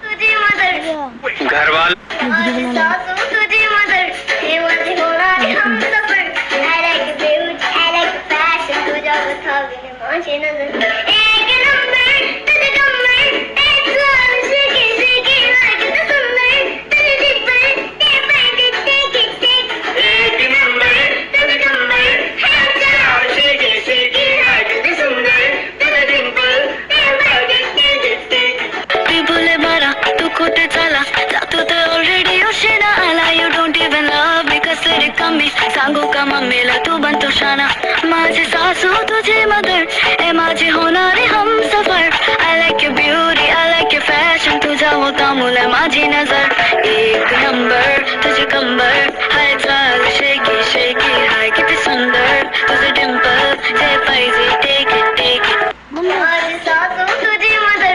तुझी मदर घरवाल सासू तुझी मदर हे माझे होणारे Humsafar I like the beauty, I like the fashion तुझ्यावर हवी माझी नजर एक नंबर तुझे कमर एक लाल शेकी शेकी लागत सुंदर तुझे डिंपल ते पाय टिक टिक एक नंबर तुझे कमर एक लाल शेकी शेकी लागत सुंदर तुझे डिंपल ते पाय टिक टिक ती बोले बारा तू कुठे चाला जातो तर ऑलरेडी उशिरा आला you don't even love me कसले रे कमी सांगू का मम्मीला तू बनतो शाना माझी सासू तुझी मदर ए माझी होणारी Humsafar I like your beauty I like your fashion तुझा होता मुलं माझी नजर एक नंबर तुझी कंबर हाय चाल शेकी शेकी हाय किती सुंदर तुझे डिंपल जे पाहिजे